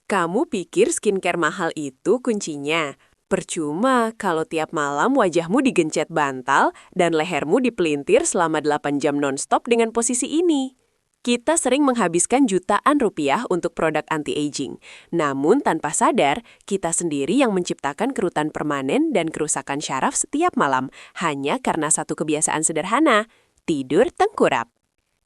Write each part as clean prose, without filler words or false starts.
Kamu pikir skincare mahal itu kuncinya? Percuma kalau tiap malam wajahmu digencet bantal dan lehermu dipelintir selama 8 jam nonstop dengan posisi ini. Kita sering menghabiskan jutaan rupiah untuk produk anti-aging. Namun tanpa sadar, kita sendiri yang menciptakan kerutan permanen dan kerusakan syaraf setiap malam hanya karena satu kebiasaan sederhana, tidur tengkurap.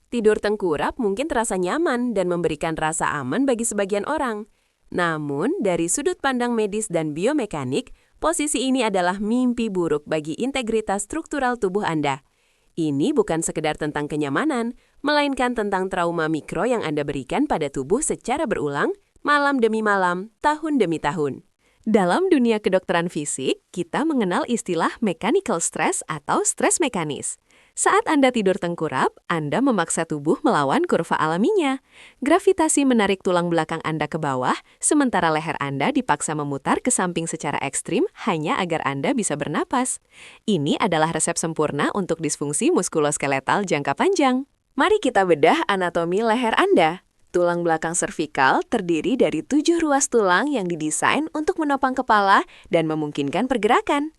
Tidur tengkurap mungkin terasa nyaman dan memberikan rasa aman bagi sebagian orang. Namun, dari sudut pandang medis dan biomekanik, posisi ini adalah mimpi buruk bagi integritas struktural tubuh Anda. Ini bukan sekedar tentang kenyamanan, melainkan tentang trauma mikro yang Anda berikan pada tubuh secara berulang, malam demi malam, tahun demi tahun. Dalam dunia kedokteran fisik, kita mengenal istilah mechanical stress atau stres mekanis. Saat Anda tidur tengkurap, Anda memaksa tubuh melawan kurva alaminya. Gravitasi menarik tulang belakang Anda ke bawah, sementara leher Anda dipaksa memutar ke samping secara ekstrim hanya agar Anda bisa bernapas. Ini adalah resep sempurna untuk disfungsi muskuloskeletal jangka panjang. Mari kita bedah anatomi leher Anda. Tulang belakang servikal terdiri dari 7 ruas tulang yang didesain untuk menopang kepala dan memungkinkan pergerakan.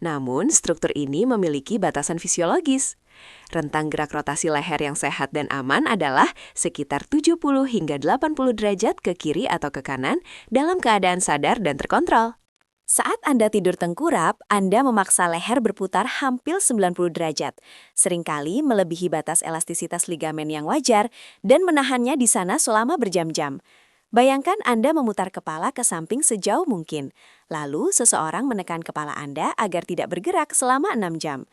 Namun, struktur ini memiliki batasan fisiologis. Rentang gerak rotasi leher yang sehat dan aman adalah sekitar 70 hingga 80 derajat ke kiri atau ke kanan dalam keadaan sadar dan terkontrol. Saat Anda tidur tengkurap, Anda memaksa leher berputar hampir 90 derajat, seringkali melebihi batas elastisitas ligamen yang wajar dan menahannya di sana selama berjam-jam. Bayangkan Anda memutar kepala ke samping sejauh mungkin, lalu seseorang menekan kepala Anda agar tidak bergerak selama 6 jam.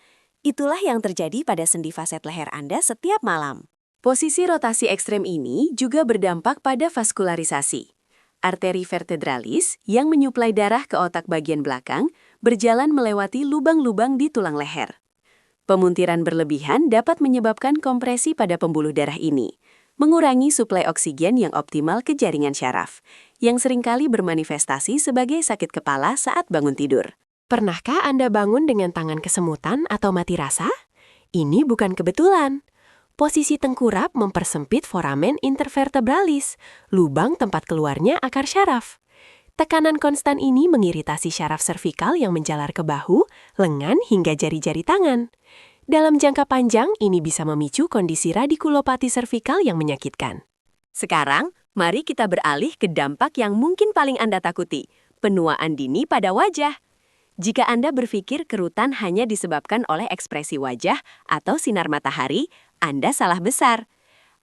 Itulah yang terjadi pada sendi faset leher Anda setiap malam. Posisi rotasi ekstrem ini juga berdampak pada vaskularisasi. Arteri vertebralis yang menyuplai darah ke otak bagian belakang berjalan melewati lubang-lubang di tulang leher. Pemuntiran berlebihan dapat menyebabkan kompresi pada pembuluh darah ini, mengurangi suplai oksigen yang optimal ke jaringan syaraf, yang seringkali bermanifestasi sebagai sakit kepala saat bangun tidur. Pernahkah Anda bangun dengan tangan kesemutan atau mati rasa? Ini bukan kebetulan. Posisi tengkurap mempersempit foramen intervertebralis, lubang tempat keluarnya akar syaraf. Tekanan konstan ini mengiritasi syaraf servikal yang menjalar ke bahu, lengan hingga jari-jari tangan. Dalam jangka panjang, ini bisa memicu kondisi radikulopati servikal yang menyakitkan. Sekarang, mari kita beralih ke dampak yang mungkin paling Anda takuti, penuaan dini pada wajah. Jika Anda berpikir kerutan hanya disebabkan oleh ekspresi wajah atau sinar matahari, Anda salah besar.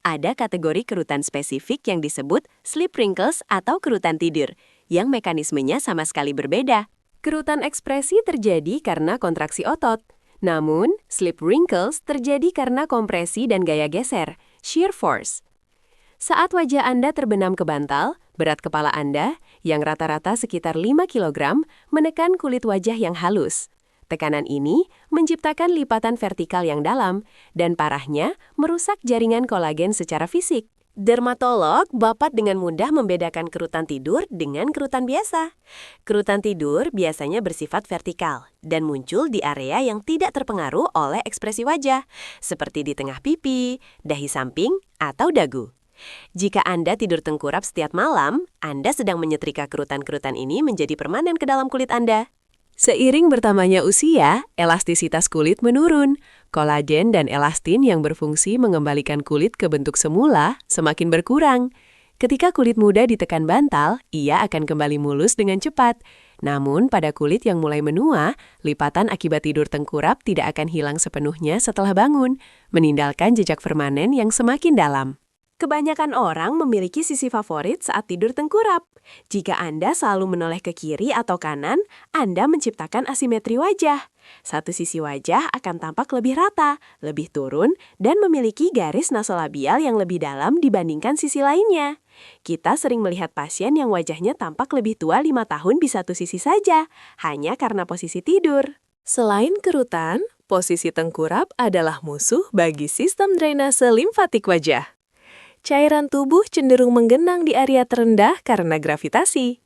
Ada kategori kerutan spesifik yang disebut sleep wrinkles atau kerutan tidur, yang mekanismenya sama sekali berbeda. Kerutan ekspresi terjadi karena kontraksi otot. Namun, sleep wrinkles terjadi karena kompresi dan gaya geser, shear force. Saat wajah Anda terbenam ke bantal, berat kepala Anda, yang rata-rata sekitar 5 kg, menekan kulit wajah yang halus. Tekanan ini menciptakan lipatan vertikal yang dalam, dan parahnya merusak jaringan kolagen secara fisik. Dermatolog dapat dengan mudah membedakan kerutan tidur dengan kerutan biasa. Kerutan tidur biasanya bersifat vertikal dan muncul di area yang tidak terpengaruh oleh ekspresi wajah, seperti di tengah pipi, dahi samping, atau dagu. Jika Anda tidur tengkurap setiap malam, Anda sedang menyetrika kerutan-kerutan ini menjadi permanen ke dalam kulit Anda. Seiring bertambahnya usia, elastisitas kulit menurun. Kolagen dan elastin yang berfungsi mengembalikan kulit ke bentuk semula semakin berkurang. Ketika kulit muda ditekan bantal, ia akan kembali mulus dengan cepat. Namun, pada kulit yang mulai menua, lipatan akibat tidur tengkurap tidak akan hilang sepenuhnya setelah bangun, meninggalkan jejak permanen yang semakin dalam. Kebanyakan orang memiliki sisi favorit saat tidur tengkurap. Jika Anda selalu menoleh ke kiri atau kanan, Anda menciptakan asimetri wajah. Satu sisi wajah akan tampak lebih rata, lebih turun, dan memiliki garis nasolabial yang lebih dalam dibandingkan sisi lainnya. Kita sering melihat pasien yang wajahnya tampak lebih tua 5 tahun di satu sisi saja, hanya karena posisi tidur. Selain kerutan, posisi tengkurap adalah musuh bagi sistem drainase limfatik wajah. Cairan tubuh cenderung menggenang di area terendah karena gravitasi.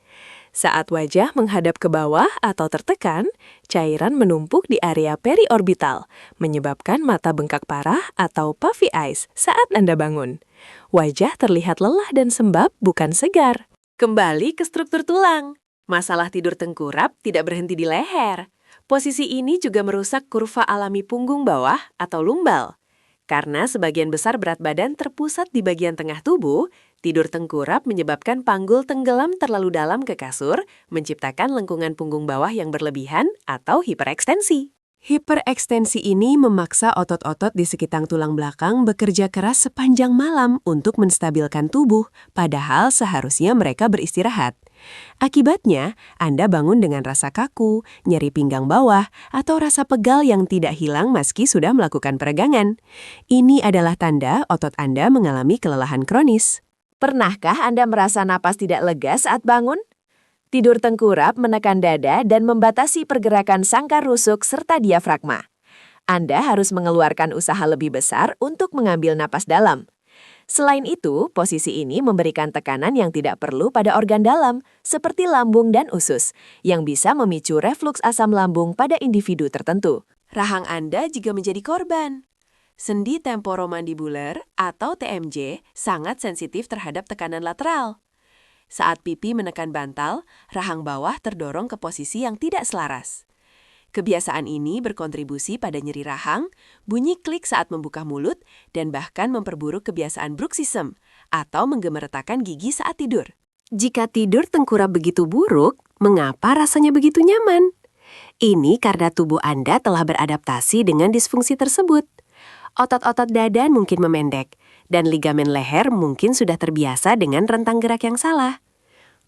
Saat wajah menghadap ke bawah atau tertekan, cairan menumpuk di area periorbital, menyebabkan mata bengkak parah atau puffy eyes saat Anda bangun. Wajah terlihat lelah dan sembab, bukan segar. Kembali ke struktur tulang. Masalah tidur tengkurap tidak berhenti di leher. Posisi ini juga merusak kurva alami punggung bawah atau lumbal. Karena sebagian besar berat badan terpusat di bagian tengah tubuh, tidur tengkurap menyebabkan panggul tenggelam terlalu dalam ke kasur, menciptakan lengkungan punggung bawah yang berlebihan atau hiperekstensi. Hiperekstensi ini memaksa otot-otot di sekitar tulang belakang bekerja keras sepanjang malam untuk menstabilkan tubuh, padahal seharusnya mereka beristirahat. Akibatnya, Anda bangun dengan rasa kaku, nyeri pinggang bawah, atau rasa pegal yang tidak hilang meski sudah melakukan peregangan. Ini adalah tanda otot Anda mengalami kelelahan kronis. Pernahkah Anda merasa napas tidak lega saat bangun? Tidur tengkurap menekan dada dan membatasi pergerakan sangkar rusuk serta diafragma. Anda harus mengeluarkan usaha lebih besar untuk mengambil napas dalam. Selain itu, posisi ini memberikan tekanan yang tidak perlu pada organ dalam, seperti lambung dan usus, yang bisa memicu refluks asam lambung pada individu tertentu. Rahang Anda juga menjadi korban. Sendi temporomandibular atau TMJ sangat sensitif terhadap tekanan lateral. Saat pipi menekan bantal, rahang bawah terdorong ke posisi yang tidak selaras. Kebiasaan ini berkontribusi pada nyeri rahang, bunyi klik saat membuka mulut, dan bahkan memperburuk kebiasaan bruxism atau menggemeretakan gigi saat tidur. Jika tidur tengkurap begitu buruk, mengapa rasanya begitu nyaman? Ini karena tubuh Anda telah beradaptasi dengan disfungsi tersebut. Otot-otot dada mungkin memendek, dan ligamen leher mungkin sudah terbiasa dengan rentang gerak yang salah.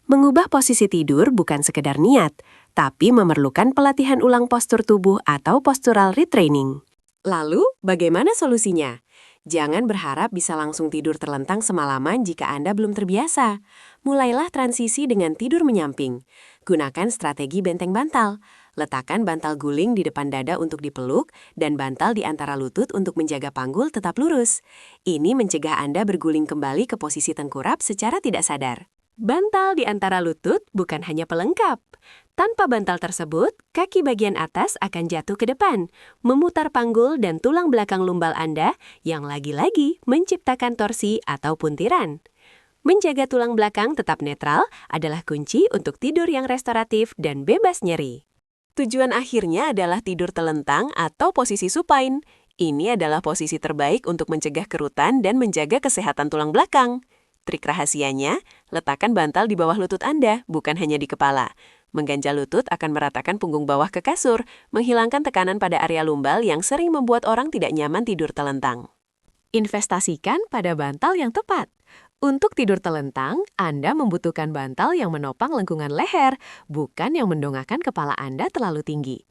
Mengubah posisi tidur bukan sekedar niat, tapi memerlukan pelatihan ulang postur tubuh atau postural retraining. Lalu, bagaimana solusinya? Jangan berharap bisa langsung tidur terlentang semalaman jika Anda belum terbiasa. Mulailah transisi dengan tidur menyamping. Gunakan strategi benteng bantal. Letakkan bantal guling di depan dada untuk dipeluk dan bantal di antara lutut untuk menjaga panggul tetap lurus. Ini mencegah Anda berguling kembali ke posisi tengkurap secara tidak sadar. Bantal di antara lutut bukan hanya pelengkap. Tanpa bantal tersebut, kaki bagian atas akan jatuh ke depan, memutar panggul dan tulang belakang lumbal Anda yang lagi-lagi menciptakan torsi atau puntiran. Menjaga tulang belakang tetap netral adalah kunci untuk tidur yang restoratif dan bebas nyeri. Tujuan akhirnya adalah tidur telentang atau posisi supine. Ini adalah posisi terbaik untuk mencegah kerutan dan menjaga kesehatan tulang belakang. Trik rahasianya, letakkan bantal di bawah lutut Anda, bukan hanya di kepala. Mengganjal lutut akan meratakan punggung bawah ke kasur, menghilangkan tekanan pada area lumbal yang sering membuat orang tidak nyaman tidur telentang. Investasikan pada bantal yang tepat. Untuk tidur telentang, Anda membutuhkan bantal yang menopang lengkungan leher, bukan yang mendongakkan kepala Anda terlalu tinggi.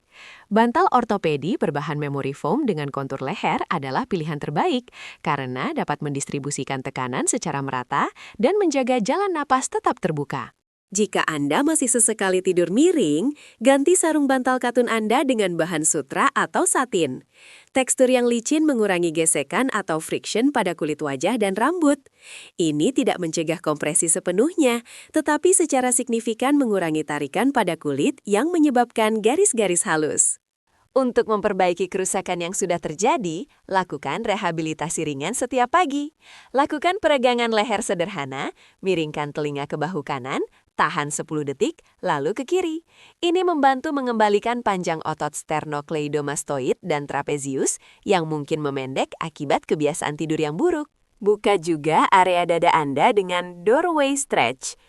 Bantal ortopedi berbahan memory foam dengan kontur leher adalah pilihan terbaik karena dapat mendistribusikan tekanan secara merata dan menjaga jalan napas tetap terbuka. Jika Anda masih sesekali tidur miring, ganti sarung bantal katun Anda dengan bahan sutra atau satin. Tekstur yang licin mengurangi gesekan atau friction pada kulit wajah dan rambut. Ini tidak mencegah kompresi sepenuhnya, tetapi secara signifikan mengurangi tarikan pada kulit yang menyebabkan garis-garis halus. Untuk memperbaiki kerusakan yang sudah terjadi, lakukan rehabilitasi ringan setiap pagi. Lakukan peregangan leher sederhana, miringkan telinga ke bahu kanan, tahan 10 detik, lalu ke kiri. Ini membantu mengembalikan panjang otot sternocleidomastoid dan trapezius yang mungkin memendek akibat kebiasaan tidur yang buruk. Buka juga area dada Anda dengan doorway stretch.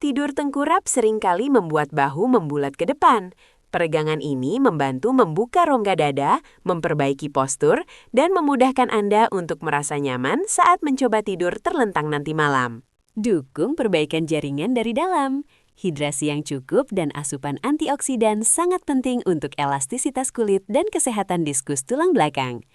Tidur tengkurap seringkali membuat bahu membulat ke depan. Peregangan ini membantu membuka rongga dada, memperbaiki postur, dan memudahkan Anda untuk merasa nyaman saat mencoba tidur terlentang nanti malam. Dukung perbaikan jaringan dari dalam. Hidrasi yang cukup dan asupan antioksidan sangat penting untuk elastisitas kulit dan kesehatan diskus tulang belakang.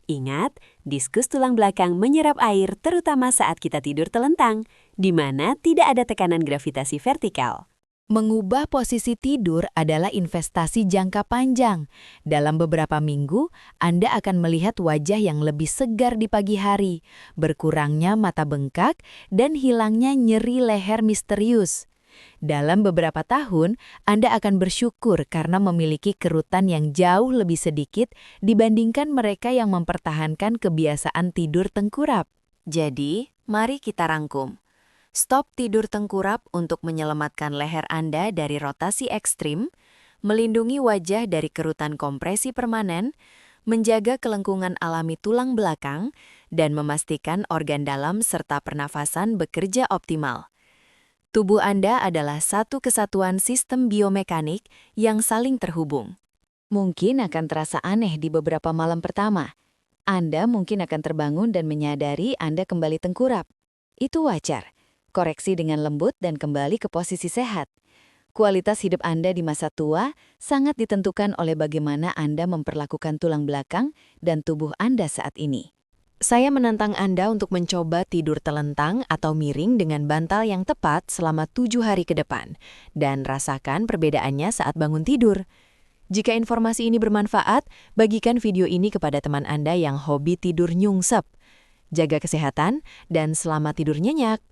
Ingat, diskus tulang belakang menyerap air terutama saat kita tidur telentang, di mana tidak ada tekanan gravitasi vertikal. Mengubah posisi tidur adalah investasi jangka panjang. Dalam beberapa minggu, Anda akan melihat wajah yang lebih segar di pagi hari, berkurangnya mata bengkak, dan hilangnya nyeri leher misterius. Dalam beberapa tahun, Anda akan bersyukur karena memiliki kerutan yang jauh lebih sedikit dibandingkan mereka yang mempertahankan kebiasaan tidur tengkurap. Jadi, mari kita rangkum. Stop tidur tengkurap untuk menyelamatkan leher Anda dari rotasi ekstrim, melindungi wajah dari kerutan kompresi permanen, menjaga kelengkungan alami tulang belakang, dan memastikan organ dalam serta pernafasan bekerja optimal. Tubuh Anda adalah satu kesatuan sistem biomekanik yang saling terhubung. Mungkin akan terasa aneh di beberapa malam pertama. Anda mungkin akan terbangun dan menyadari Anda kembali tengkurap. Itu wajar. Koreksi dengan lembut dan kembali ke posisi sehat. Kualitas hidup Anda di masa tua sangat ditentukan oleh bagaimana Anda memperlakukan tulang belakang dan tubuh Anda saat ini. Saya menantang Anda untuk mencoba tidur telentang atau miring dengan bantal yang tepat selama 7 hari ke depan, dan rasakan perbedaannya saat bangun tidur. Jika informasi ini bermanfaat, bagikan video ini kepada teman Anda yang hobi tidur nyungsep. Jaga kesehatan dan selamat tidur nyenyak.